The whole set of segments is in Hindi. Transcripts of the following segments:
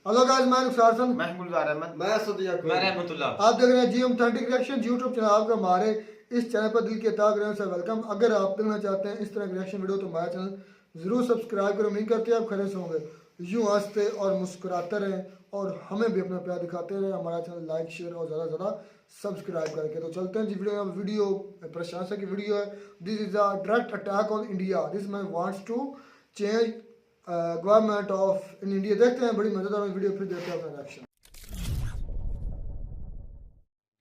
हेलो गाइस, मैं नुकसार हसन, मैं गुलजार अहमद, मैं सदिया मैं रहमतुल्लाह। आप देख रहे हैं जी ऑथेंटिक रिएक्शन यूट्यूब चैनल। आपका हमारे इस चैनल पर दिल के तहे दिल से वेलकम। अगर आप देखना चाहते हैं इस तरह की रिएक्शन वीडियो तो हमारा चैनल जरूर सब्सक्राइब करें। उम्मीद करते हैं आप खड़े से होंगे, यूँ हंसते और मुस्कुराते रहें और हमें भी अपना प्यार दिखाते रहें। हमारा चैनल लाइक शेयर और ज़्यादा से ज़्यादा सब्सक्राइब करके। तो चलते हैं जी वीडियो प्रशंसा की वीडियो है। This is a direct attack on India, this man wants to change government of in India. देखते हैं, बड़ी मजेदार वीडियो, फिर देखते हैं अपना रिएक्शन।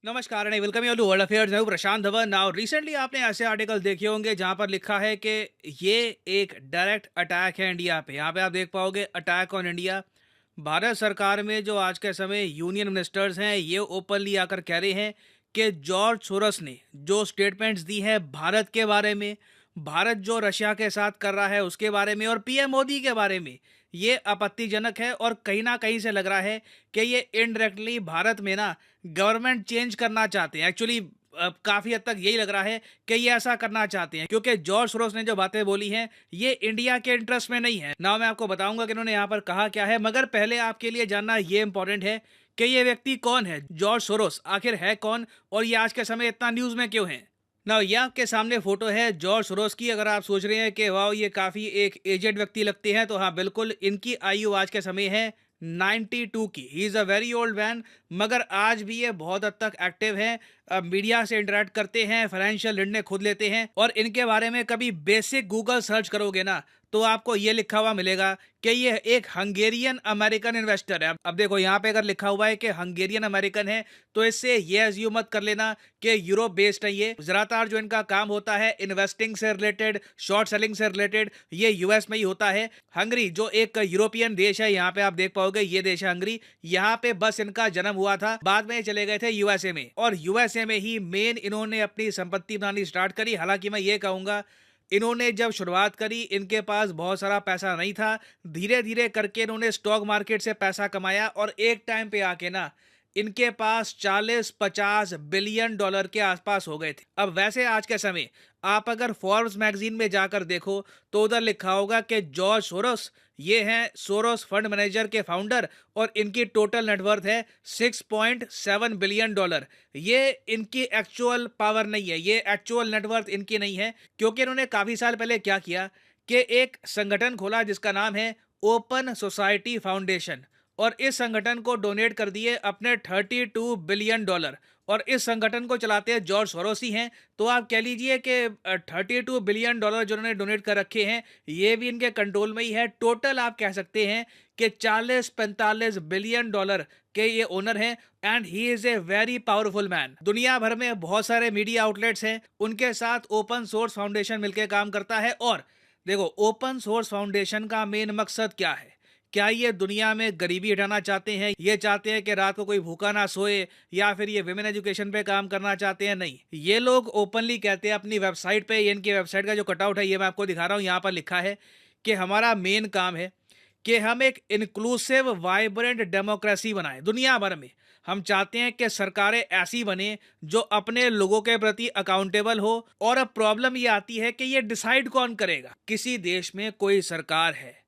नमस्कार and welcome you to world affairs. मैं हूं प्रशांत धवन। नाउ रिसेंटली आपने ऐसे आर्टिकल देखे होंगे जहां पर लिखा है कि ये एक डायरेक्ट अटैक है इंडिया पे। यहाँ पे आप देख पाओगे अटैक ऑन इंडिया। भारत सरकार में जो आज के समय यूनियन मिनिस्टर्स हैं ये ओपनली आकर कह रहे हैं कि जॉर्ज सोरोस ने जो स्टेटमेंट्स दी है भारत के बारे में, भारत जो रशिया के साथ कर रहा है उसके बारे में और पीएम मोदी के बारे में, ये आपत्तिजनक है। और कहीं ना कहीं से लग रहा है कि ये इनडायरेक्टली भारत में ना गवर्नमेंट चेंज करना चाहते हैं। एक्चुअली काफ़ी हद तक यही लग रहा है कि ये ऐसा करना चाहते हैं, क्योंकि जॉर्ज सोरोस ने जो बातें बोली हैं ये इंडिया के इंटरेस्ट में नहीं है ना। मैं आपको बताऊंगा कि इन्होंने यहाँ पर कहा क्या है, मगर पहले आपके लिए जानना ये इंपॉर्टेंट है कि ये व्यक्ति कौन है, जॉर्ज सोरोस आखिर है कौन और ये आज के समय इतना न्यूज़ में क्यों है। ना ये आपके सामने फोटो है जॉर्ज सोरोस की। अगर आप सोच रहे हैं कि वाह ये काफ़ी एक एजेड व्यक्ति लगते हैं, तो हाँ बिल्कुल, इनकी आयु आज के समय है 92 की। He is a very old man, मगर आज भी ये बहुत हद तक एक्टिव हैं। मीडिया से इंटरेक्ट करते हैं, फाइनेंशियल निर्णय खुद लेते हैं। और इनके बारे में कभी बेसिक गूगल सर्च करोगे ना तो आपको ये लिखा हुआ मिलेगा कि ये एक हंगेरियन अमेरिकन इन्वेस्टर है। अब देखो यहाँ पे अगर लिखा हुआ है कि हंगेरियन अमेरिकन है तो इससे ये अज्यूम मत कर लेना कि यूरोप बेस्ड है। ये ज़्यादातर जो इनका काम होता है इन्वेस्टिंग से रिलेटेड, शॉर्ट सेलिंग से रिलेटेड, ये यूएस में ही होता है। हंगरी जो एक यूरोपियन देश है, यहाँ पे आप देख पाओगे ये देश है हंगरी। यहाँ पे बस इनका जन्म हुआ था, बाद में चले गए थे यूएसए में और यूएसए में ही मेन इन्होंने अपनी संपत्ति बनानी स्टार्ट करी। हालांकि मैं ये कहूँगा इन्होंने जब शुरुआत करी इनके पास बहुत सारा पैसा नहीं था, धीरे धीरे करके इन्होंने स्टॉक मार्केट से पैसा कमाया और एक टाइम पे आके ना इनके पास 40-50 बिलियन डॉलर के आसपास हो गए थे। अब वैसे आज के समय आप अगर फोर्ब्स मैगजीन में जाकर देखो तो उधर लिखा होगा कि जॉर्ज सोरोस ये हैं सोरोस फंड मैनेजर के फाउंडर और इनकी टोटल नेटवर्थ है 6.7 बिलियन डॉलर। ये इनकी एक्चुअल पावर नहीं है, ये एक्चुअल नेटवर्थ इनकी नहीं है, क्योंकि इन्होंने काफ़ी साल पहले क्या किया कि एक संगठन खोला जिसका नाम है ओपन सोसाइटी फाउंडेशन और इस संगठन को डोनेट कर दिए अपने 32 बिलियन डॉलर। और इस संगठन को चलाते हैं जॉर्ज सोरोस ही हैं। तो आप कह लीजिए कि 32 बिलियन डॉलर जो उन्होंने डोनेट कर रखे हैं ये भी इनके कंट्रोल में ही है। टोटल आप कह सकते हैं कि 40-45 बिलियन डॉलर के ये ओनर हैं and he is a very powerful man. दुनिया भर में बहुत सारे मीडिया आउटलेट्स हैं, उनके साथ ओपन सोर्स फाउंडेशन मिलकर काम करता है। और देखो ओपन सोर्स फाउंडेशन का मेन मकसद क्या है? क्या ये दुनिया में गरीबी हटाना चाहते हैं? ये चाहते हैं कि रात को कोई भूखा ना सोए, या फिर ये विमेन एजुकेशन पे काम करना चाहते हैं? नहीं, ये लोग ओपनली कहते हैं अपनी वेबसाइट पे, इनकी वेबसाइट का जो कटआउट है ये मैं आपको दिखा रहा हूँ, यहाँ पर लिखा है कि हमारा मेन काम है कि हम एक इंक्लूसिव वाइब्रेंट डेमोक्रेसी बनाएं दुनिया भर में। हम चाहते हैं कि सरकारें ऐसी बने जो अपने लोगों के प्रति अकाउंटेबल हो। और अब प्रॉब्लम ये आती है कि ये डिसाइड कौन करेगा? किसी देश में कोई सरकार है,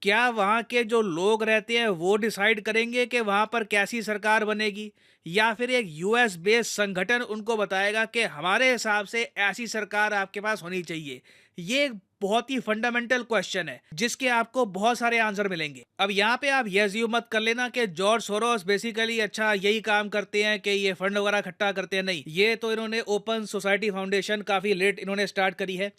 क्या वहाँ के जो लोग रहते हैं वो डिसाइड करेंगे कि वहाँ पर कैसी सरकार बनेगी, या फिर एक यूएस बेस्ड संगठन उनको बताएगा कि हमारे हिसाब से ऐसी सरकार आपके पास होनी चाहिए? ये एक बहुत ही फंडामेंटल क्वेश्चन है जिसके आपको बहुत सारे आंसर मिलेंगे। अब यहाँ पे आप ये अज्यूम मत कर लेना कि जॉर्ज सोरोस बेसिकली अच्छा यही काम करते हैं कि ये फंड वगैरह इकट्ठा करते हैं। नहीं, ये तो इन्होंने ओपन सोसाइटी फाउंडेशन काफ़ी लेट इन्होंने स्टार्ट करी है।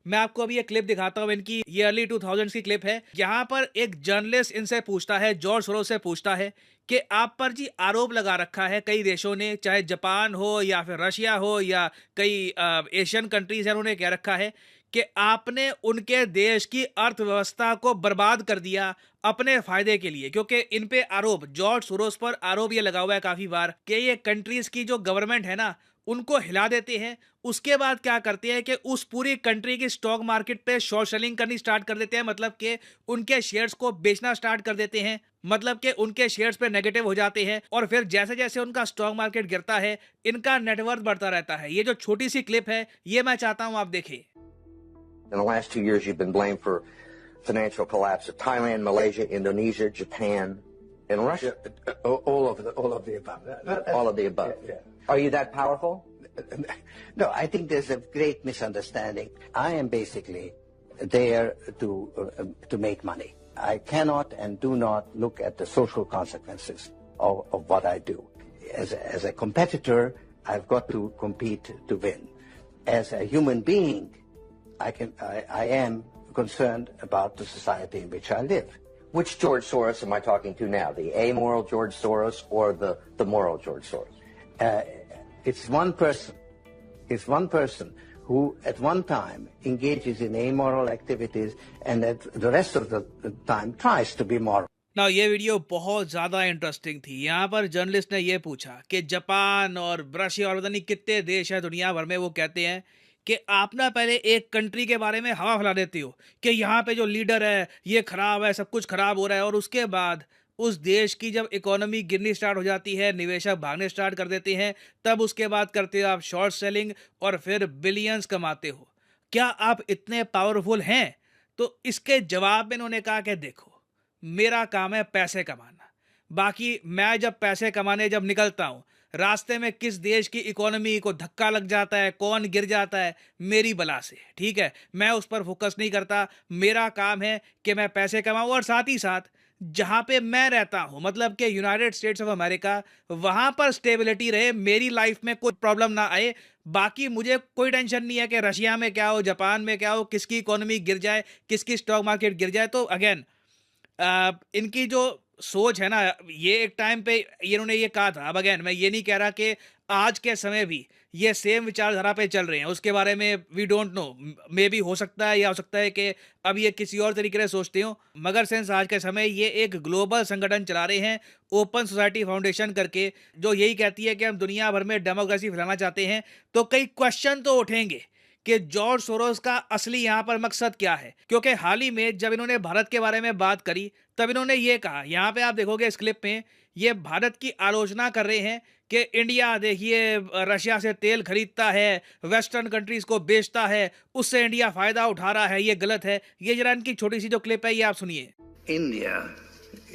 मैं आपको अभी एक क्लिप दिखाता हूँ इनकी, ये अर्ली 2000s की क्लिप है। यहाँ पर एक जर्नलिस्ट इनसे पूछता है, जॉर्ज सोरोस से पूछता है कि आप पर जी आरोप लगा रखा है कई देशों ने, चाहे जापान हो या फिर रशिया हो या कई एशियन कंट्रीज हैं, उन्होंने कह रखा है कि आपने उनके देश की अर्थव्यवस्था को बर्बाद कर दिया अपने फायदे के लिए। क्योंकि इन पे आरोप, जॉर्ज सोरोस पर आरोप ये लगा हुआ है काफी बार कि ये कंट्रीज की जो गवर्नमेंट है ना उनको हिला देते हैं, उसके बाद क्या करते हैं कि उस पूरी कंट्री की स्टॉक मार्केट पे शॉर्ट सेलिंग करनी स्टार्ट कर देते हैं। मतलब कि उनके शेयर्स को बेचना स्टार्ट कर देते हैं, मतलब कि उनके शेयर्स पे नेगेटिव हो जाते हैं। और फिर जैसे जैसे उनका स्टॉक मार्केट गिरता है इनका नेटवर्थ बढ़ता रहता है। ये जो छोटी सी क्लिप है ये मैं चाहता हूं आप देखें। In the last 2 years, you've been blamed for financial collapse of Thailand, Malaysia, Indonesia, Japan, In Russia? All of the above. All of the above. Yeah. Are you that powerful? No, I think there's a great misunderstanding. I am basically there to make money. I cannot and do not look at the social consequences of what I do. As a competitor, I've got to compete to win. As a human being, I am concerned about the society in which I live. Which George Soros am I talking to now? The amoral George Soros or the moral George Soros? It's one person. It's one person who at one time engages in amoral activities and at the rest of the time tries to be moral. ना ये वीडियो बहुत ज़्यादा इंटरेस्टिंग थी। यहाँ पर जर्नलिस्ट ने ये पूछा कि जापान और रशिया और पता नहीं कितने देश हैं दुनिया भर में, वो कहते हैं कि आप ना पहले एक कंट्री के बारे में हवा फैला देते हो कि यहाँ पे जो लीडर है ये खराब है, सब कुछ खराब हो रहा है, और उसके बाद उस देश की जब इकोनॉमी गिरनी स्टार्ट हो जाती है, निवेशक भागने स्टार्ट कर देते हैं, तब उसके बाद करते हो आप शॉर्ट सेलिंग और फिर बिलियंस कमाते हो। क्या आप इतने पावरफुल हैं? तो इसके जवाब में इन्होंने कहा कि देखो, मेरा काम है पैसे कमाना, बाकी मैं जब पैसे कमाने जब निकलता हूँ, रास्ते में किस देश की इकोनॉमी को धक्का लग जाता है, कौन गिर जाता है, मेरी बला से, ठीक है, मैं उस पर फोकस नहीं करता। मेरा काम है कि मैं पैसे कमाऊँ और साथ ही साथ जहाँ पे मैं रहता हूँ, मतलब कि यूनाइटेड स्टेट्स ऑफ अमेरिका, वहाँ पर स्टेबिलिटी रहे, मेरी लाइफ में कोई प्रॉब्लम ना आए। बाकी मुझे कोई टेंशन नहीं है कि रशिया में क्या हो, जापान में क्या हो, किसकी इकोनॉमी गिर जाए, किसकी स्टॉक मार्केट गिर जाए। तो अगेन इनकी जो सोच है ना, ये एक टाइम पे इन्होंने ये कहा था। अब अगेन मैं ये नहीं कह रहा कि आज के समय भी ये सेम विचारधारा पे चल रहे हैं, उसके बारे में वी डोंट नो, मे भी हो सकता है या हो सकता है कि अब ये किसी और तरीके से सोचते हो, मगर सिंस आज के समय ये एक ग्लोबल संगठन चला रहे हैं, ओपन सोसाइटी फाउंडेशन करके, जो यही कहती है कि हम दुनिया भर में डेमोक्रेसी फैलाना चाहते हैं। तो कई क्वेश्चन तो उठेंगे कि जॉर्ज सोरोस का असली यहाँ पर मकसद क्या है, क्योंकि हाल ही में जब इन्होंने भारत के बारे में बात करी तब इन्होंने ये कहा, यहाँ पे आप देखोगे इस क्लिप में, ये भारत की आलोचना कर रहे हैं कि इंडिया देखिए रशिया से तेल खरीदता है, वेस्टर्न कंट्रीज को बेचता है, उससे इंडिया फायदा उठा रहा है, ये गलत है। ये जरा इनकी छोटी सी जो क्लिप है ये आप सुनिए। India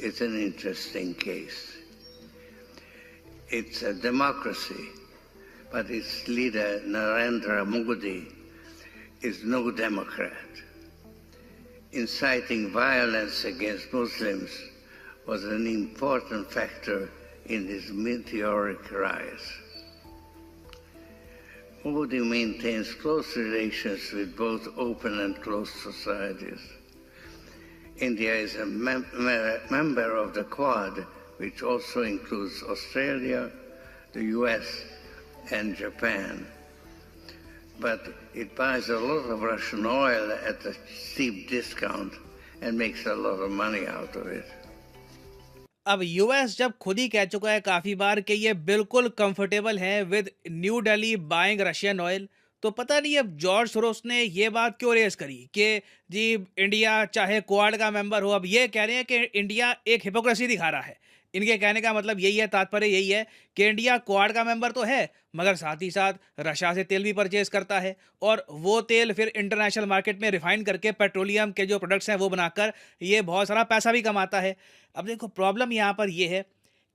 is an interesting case. It's a democracy, but its leader Narendra Modi is no Democrat. Inciting violence against Muslims was an important factor in his meteoric rise. Modi maintains close relations with both open and closed societies. India is a member of the Quad, which also includes Australia, the US, and Japan. But it buys a lot of Russian oil at a steep discount and makes a lot of money out of it. अब यूएस जब खुद ही कह चुका है काफ़ी बार कि ये बिल्कुल कंफर्टेबल है with new Delhi buying Russian oil, तो पता नहीं अब जॉर्ज सोरोस ने ये बात क्यों रेस करी कि जी इंडिया चाहे क्वाड का मेंबर हो। अब ये कह रहे हैं कि इंडिया एक हिपोक्रेसी दिखा रहा है। इनके कहने का मतलब यही है, तात्पर्य यही है कि इंडिया क्वाड का मेंबर तो है, मगर साथ ही साथ रशिया से तेल भी परचेज करता है, और वो तेल फिर इंटरनेशनल मार्केट में रिफाइन करके पेट्रोलियम के जो प्रोडक्ट्स हैं वो बनाकर ये बहुत सारा पैसा भी कमाता है। अब देखो प्रॉब्लम यहाँ पर ये है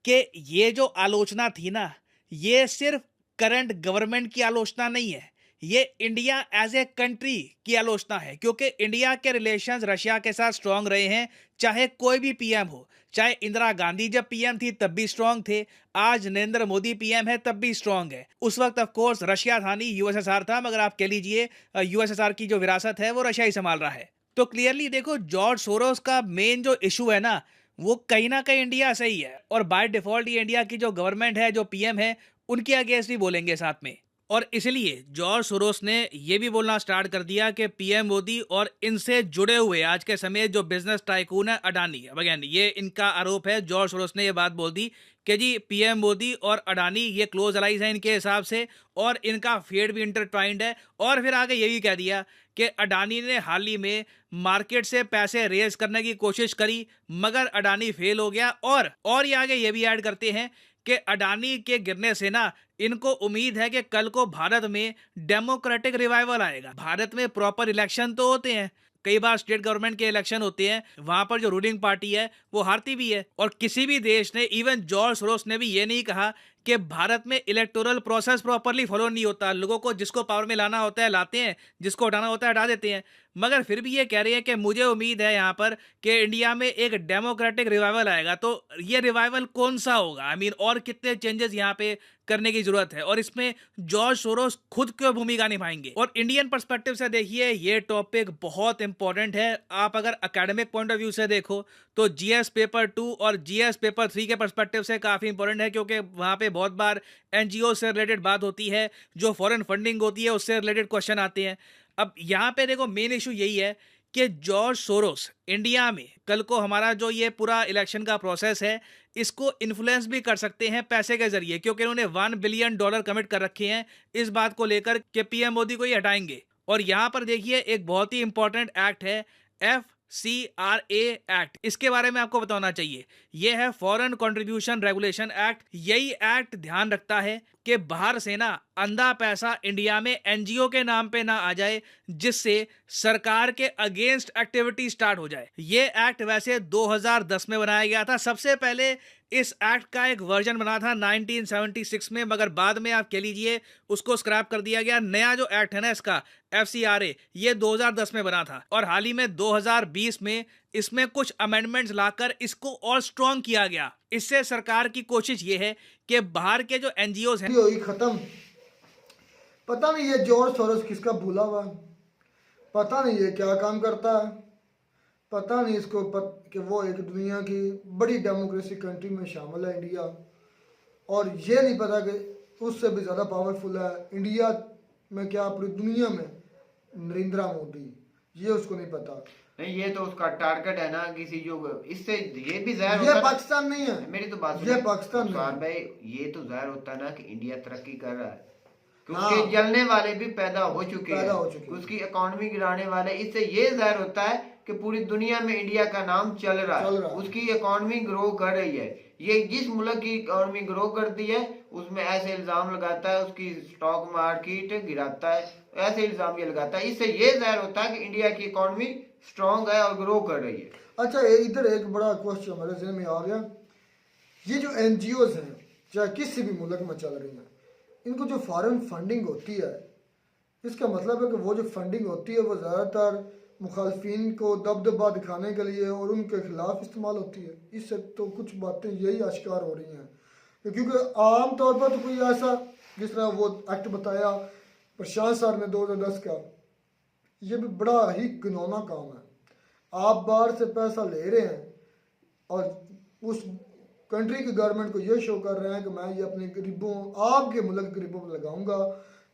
कि ये जो आलोचना थी ना, ये सिर्फ करंट गवर्नमेंट की आलोचना नहीं है, ये इंडिया एज ए कंट्री की आलोचना है, क्योंकि इंडिया के रिलेशंस रशिया के साथ स्ट्रांग रहे हैं, चाहे कोई भी पीएम हो। चाहे इंदिरा गांधी जब पीएम थी तब भी स्ट्रांग थे, आज नरेंद्र मोदी पीएम है तब भी स्ट्रांग है। उस वक्त ऑफ कोर्स रशिया था नहीं, यूएसएसआर था, मगर आप कह लीजिए यूएसएसआर की जो विरासत है वो रशिया ही संभाल रहा है। तो क्लियरली देखो जॉर्ज सोरोस का मेन जो इशू है ना, वो कहीं ना कहीं इंडिया से ही है, और बाय डिफॉल्ट ये इंडिया की जो गवर्नमेंट है, जो पीएम है, उनके अगेंस्ट भी बोलेंगे साथ में। और इसलिए जॉर्ज सोरोस ने ये भी बोलना स्टार्ट कर दिया कि पीएम मोदी और इनसे जुड़े हुए आज के समय जो बिजनेस टाइकून है अडानी, अगेन ये इनका आरोप है, जॉर्ज सोरोस ने ये बात बोल दी कि जी पीएम मोदी और अडानी ये क्लोज अलाइज हैं इनके हिसाब से, और इनका फेड भी इंटरट्वाइंड है। और फिर आगे ये भी कह दिया कि अडानी ने हाल ही में मार्केट से पैसे रेज करने की कोशिश करी, मगर अडानी फेल हो गया। और ये आगे ये भी ऐड करते हैं कि अडानी के गिरने से ना इनको उम्मीद है कि कल को भारत में डेमोक्रेटिक रिवाइवल आएगा, भारत में प्रॉपर इलेक्शन तो होते हैं, कई बार स्टेट गवर्नमेंट के इलेक्शन होते हैं, वहां पर जो रूलिंग पार्टी है वो हारती भी है। और किसी भी देश ने, इवन जॉर्ज सोरोस ने भी ये नहीं कहा कि भारत में इलेक्टोरल प्रोसेस प्रॉपरली फॉलो नहीं होता, लोगों को जिसको पावर में लाना होता है लाते हैं, जिसको हटाना होता है हटा देते हैं। मगर फिर भी ये कह रहे हैं कि मुझे उम्मीद है यहाँ पर कि इंडिया में एक डेमोक्रेटिक रिवाइवल आएगा। तो ये रिवाइवल कौन सा होगा, आई मीन और कितने चेंजेस यहाँ पे करने की जरूरत है, और इसमें जॉर्ज सोरोस खुद क्यों भूमिका निभाएंगे। और इंडियन पर्सपेक्टिव से देखिए, ये टॉपिक बहुत इंपॉर्टेंट है। आप अगर एकेडमिक पॉइंट ऑफ व्यू से देखो तो जीएस पेपर 2 और जीएस पेपर 3 के पर्सपेक्टिव से काफ़ी इंपॉर्टेंट है, क्योंकि वहाँ पे बहुत बार एनजीओ से रिलेटेड बात होती है, जो फॉरेन फंडिंग होती है उससे रिलेटेड क्वेश्चन आते हैं। अब यहाँ पे देखो मेन इशू यही है कि जॉर्ज सोरोस इंडिया में कल को हमारा जो ये पूरा इलेक्शन का प्रोसेस है इसको इन्फ्लुएंस भी कर सकते हैं पैसे के जरिए, क्योंकि उन्होंने $1 बिलियन कमिट कर रखे हैं इस बात को लेकर कि पीएम मोदी को ही हटाएंगे। और यहाँ पर देखिए एक बहुत ही इंपॉर्टेंट एक्ट है FCRA एक्ट, इसके बारे में आपको बताना चाहिए। यह है फॉरेन कंट्रीब्यूशन रेगुलेशन एक्ट। यही एक्ट ध्यान रखता है कि बाहर से ना अंधा पैसा इंडिया में एनजीओ के नाम पे ना आ जाए, जिससे सरकार के अगेंस्ट एक्टिविटी स्टार्ट हो जाए। ये एक्ट वैसे 2010 में बनाया गया था। सबसे पहले इस एक्ट का एक वर्जन बना था 1976 में, मगर बाद में आप कह लीजिए उसको स्क्रैप कर दिया गया। नया जो एक्ट है ना इसका FCRA, ये 2010 में बना था, और हाल ही में 2020 में इसमें कुछ अमेंडमेंट्स लाकर इसको और स्ट्रॉन्ग किया गया। इससे सरकार की कोशिश ये है कि बाहर के जो एनजीओ हैं होगी खत्म। पता नहीं ये जॉर्ज सोरोस किसका भूला हुआ, पता नहीं ये क्या काम करता है, पता नहीं इसको कि वो एक दुनिया की बड़ी डेमोक्रेसी कंट्री में शामिल है इंडिया, और ये नहीं पता कि उससे भी ज़्यादा पावरफुल है इंडिया में क्या पूरी दुनिया में नरेंद्र मोदी, ये उसको नहीं पता। नहीं, ये तो उसका टारगेट है ना किसी जो इससे ये भी जाहिर ये होता है पाकिस्तान नहीं है, मेरी तो बात ये पाकिस्तान नहीं है है। भाई, ये तो जाहिर होता है ना कि इंडिया तरक्की कर रहा है, हाँ। क्योंकि जलने वाले भी पैदा हो चुके हैं, उसकी इकोनॉमी गिराने वाले। इससे ये जाहिर होता है कि पूरी दुनिया में इंडिया का नाम चल रहा है, उसकी इकोनॉमी ग्रो कर रही है। ये जिस मुल्क की इकोनॉमी ग्रो करती है उसमें ऐसे इल्जाम लगाता है, उसकी स्टॉक मार्केट गिराता है, ऐसे इल्जाम ये लगाता है। इससे ये जाहिर होता है कि इंडिया की इकोनॉमी स्ट्रॉन्ग है और ग्रो कर रही है। अच्छा, इधर एक बड़ा क्वेश्चन हमारे ज़हन में आ गया, ये जो एनजीओज हैं चाहे किसी भी मुल्क में चल रही हैं, इनको जो फॉरेन फंडिंग होती है, इसका मतलब है कि वो जो फंडिंग होती है वो ज़्यादातर मुखालफिन को दबदबा दिखाने के लिए और उनके खिलाफ इस्तेमाल होती है। इससे तो कुछ बातें यही आश्कार हो रही हैं, क्योंकि आम तौर पर तो कोई ऐसा, जिस तरह वो एक्ट बताया प्रशांत सर ने 2010 का, ये भी बड़ा ही घिनौना काम है। आप बाहर से पैसा ले रहे हैं और उस कंट्री की गवर्नमेंट को ये शो कर रहे हैं कि मैं ये अपने गरीबों, आपके मुल्क के गरीबों पर लगाऊंगा,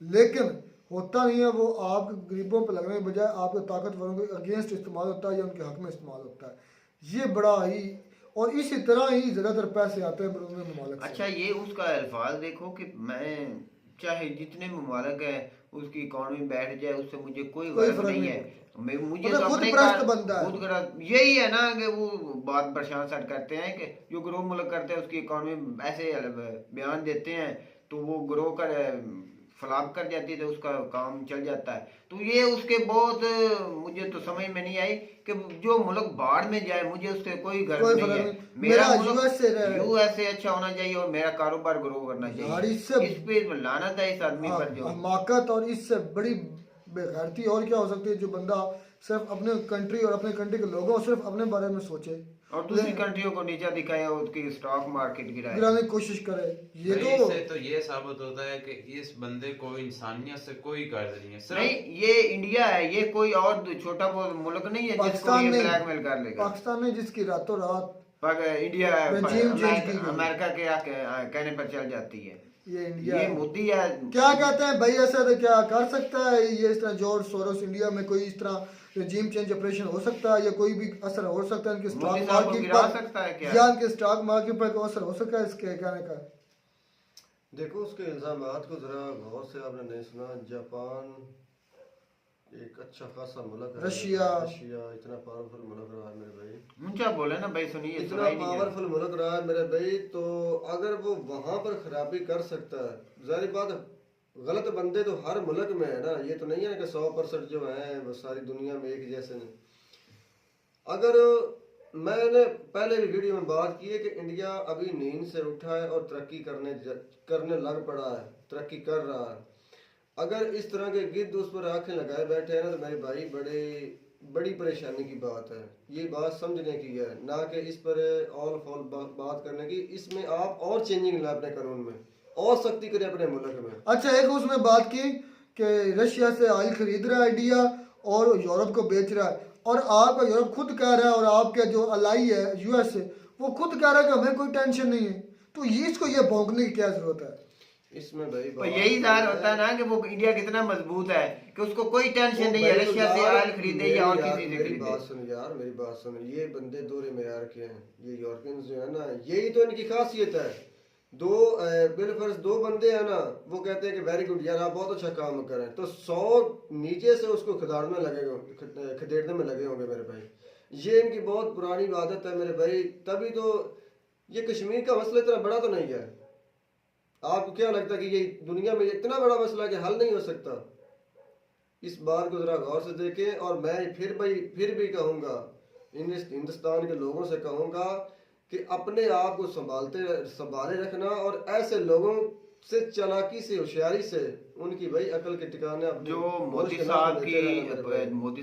लेकिन होता नहीं है। वो आपके गरीबों पर लगने के बजाय आपके ताकतवरों के अगेंस्ट इस्तेमाल होता है या उनके हक में इस्तेमाल होता है। ये बड़ा ही, और इसी तरह ही ज़्यादातर पैसे आते हैं बरूनी ममालिक से। अच्छा, ये उसका अल्फाज देखो कि मैं चाहे जितने ममालिक है उसकी इकोनॉमी बैठ जाए, उससे मुझे कोई फर्क नहीं है। मुझे तो खुद अपने प्रस्त बनता है, खुद यही है ना कि वो बात प्रशांत सर करते हैं कि जो ग्रो मुल्क करते हैं उसकी इकोनॉमी ऐसे बयान देते हैं तो वो ग्रो कर फ्लॉप कर जाती है, तो उसका काम चल जाता है। तो ये उसके बहुत, मुझे तो समझ में नहीं आई कि जो मुल्क बाढ़ में जाए मुझे उससे कोई गर्व नहीं है। मेरा यूएसए अच्छा होना चाहिए और मेरा कारोबार ग्रो करना चाहिए। इस पे लानत है इस आदमी पर जो हमाकत, और इससे बड़ी बेगैरती और क्या हो सकती है, जो बंदा सिर्फ अपने कंट्री और अपने कंट्री के लोगों सिर्फ अपने बारे में सोचे और दूसरी कंट्रियों को नीचा दिखाए और उसकी स्टॉक मार्केट गिराने की कोशिश करे। ये तो ये साबित होता है कि इस बंदे को इंसानियत से कोई गर्ज नहीं है। नहीं, ये इंडिया है, ये कोई और छोटा बहुत मुल्क नहीं है जिसको ये ब्लैकमेल कर लेगा। पाकिस्तान नहीं, जिसकी रातों रात इंडिया अमेरिका के कहने पर चल जाती है। ये इंडिया, ये मोदी है। क्या कहते हैं भाई, ऐसा तो क्या कर सकता है ये? इस तरह जॉर्ज सोरोस इंडिया में कोई इस तरह रजीम चेंज ऑपरेशन हो सकता है या कोई भी असर हो सकता है इनके स्टॉक मार्केट पर, या इनके स्टॉक मार्केट पर कोई असर हो सकता है इसके कहने का? देखो, उसके इल्जामात को जरा गौर से आपने नहीं सुना। जापान एक अच्छा खासा मुल्क है, रशिया इतना पावरफुल मुल्क रहा है मेरे भाई। मुझे बोले ना भाई, सुनिए, इतना पावरफुल मुल्क रहा है मेरे भाई, तो अगर वो वहां पर खराबी कर सकता है, जाहिर बात है गलत बंदे तो हर मुल्क में है ना, ये तो नहीं है कि 100% जो है वो सारी दुनिया में एक जैसे नहीं। अगर मैंने पहले भी वीडियो में बात की है कि इंडिया अभी नींद से उठा है और तरक्की करने लग पड़ा है, तरक्की कर रहा है। अगर इस तरह के गिद्ध उस पर आंखें लगाए बैठे हैं ना, तो मेरे भाई बड़ी परेशानी की बात है। ये बात समझने की है, ना कि इस पर ऑल फॉल बात करने की। इसमें आप और चेंजिंग लाए अपने कानून में, और सख्ती करें अपने मुल्क में। अच्छा, एक उसमें बात की कि रशिया से ऑयल खरीद रहा है इंडिया और यूरोप को बेच रहा है, और आपका यूरोप खुद कह रहा है और आपके जो अलाई है यूएस से वो खुद कह रहा है कि हमें कोई टेंशन नहीं है। तो इसको ये भौंकने की क्या जरूरत है? इसमें भाई तो यही जाहिर होता है ना कि वो इंडिया कितना मजबूत है कि उसको कोई टेंशन नहीं है रशिया से ऑयल खरीदे या और किसी से मेरी खरीदे। बात सुन यार, मेरी बात सुन। ये बंदे दोहरे मेयार के हैं, ये यूरोपियंस जो है ना, यही तो इनकी खासियत है। बिलफर्ज दो बंदे हैं ना, वो कहते हैं कि वेरी गुड यार, आप बहुत अच्छा काम करें, तो 100 नीचे से उसको खदेड़ने में लगे होंगे मेरे भाई। ये इनकी बहुत पुरानी आदत है मेरे भाई। तभी तो ये कश्मीर का मसला इतना बड़ा तो नहीं है। आपको क्या लगता है कि ये दुनिया में इतना बड़ा मसला है कि हल नहीं हो सकता? इस बार को जरा गौर से देखें। और मैं फिर भी कहूँगा, हिंदुस्तान के लोगों से कहूँगा कि अपने आप को संभाले रखना, और ऐसे लोगों से चालाकी से, होशियारी से उनकी भाई अकल के ठिकाने जो मोदी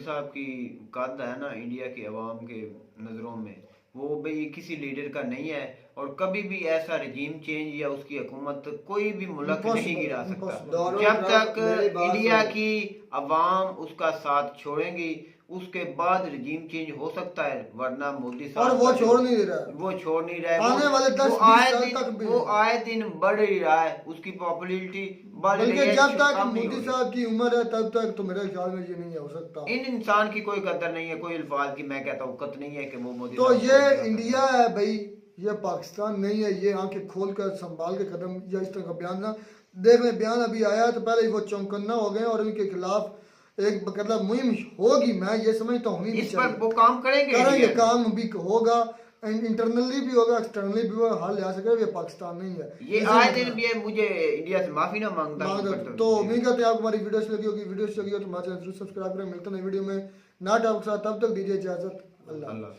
साहब की कद है ना इंडिया की अवाम के नजरों में, वो भाई किसी लीडर का नहीं है, और कभी भी ऐसा रजीम चेंज या उसकी हुकूमत कोई भी मुल्क नहीं गिरा सकता जब तक इंडिया की अवाम उसका साथ छोड़ेंगी। उसके बाद रजीम चेंज हो सकता है, वरना मोदी साहब और वो छोड़ नहीं रहा है, वो छोड़ नहीं रहा है। आने वाले 10-20 साल तक भी वो आए दिन बढ़ ही रहा है, उसकी पॉपुलैरिटी बढ़ रही है। बल्कि जब तक मोदी साहब की उम्र है तब तक तो मेरे ख्याल में ये नहीं हो सकता। इन इंसान की कोई कदर नहीं है, कोई अल्फाज की मैं कहता हूँ कत नहीं है कि वो मोदी तो साहब ये इंडिया है भाई, ये पाकिस्तान नहीं है। ये आंखें खोल कर संभाल के कदम, या इस तरह का बयान ना देख लें। बयान अभी आया तो पहले ही वो चौंकन्ना हो गए, और इनके खिलाफ एक मतलब मुहिम होगी, मैं ये समझता हूँ इस पर वो काम करेंगे काम भी होगा, इंटरनली भी होगा, एक्सटर्नली भी होगा, हल आ सके। ये पाकिस्तान नहीं है, ये आए दिन भी है, मुझे इंडिया से माफी ना मांगता। तो उम्मीद करते हैं आपको हमारी वीडियो अच्छी लगी होगी। वीडियो अच्छी लगी हो तो हमारे चैनल जरूर सब्सक्राइब करें। मिलते हैं वीडियो में नाट आपके साथ, तब तक दीजिए इजाजत। अल्लाह।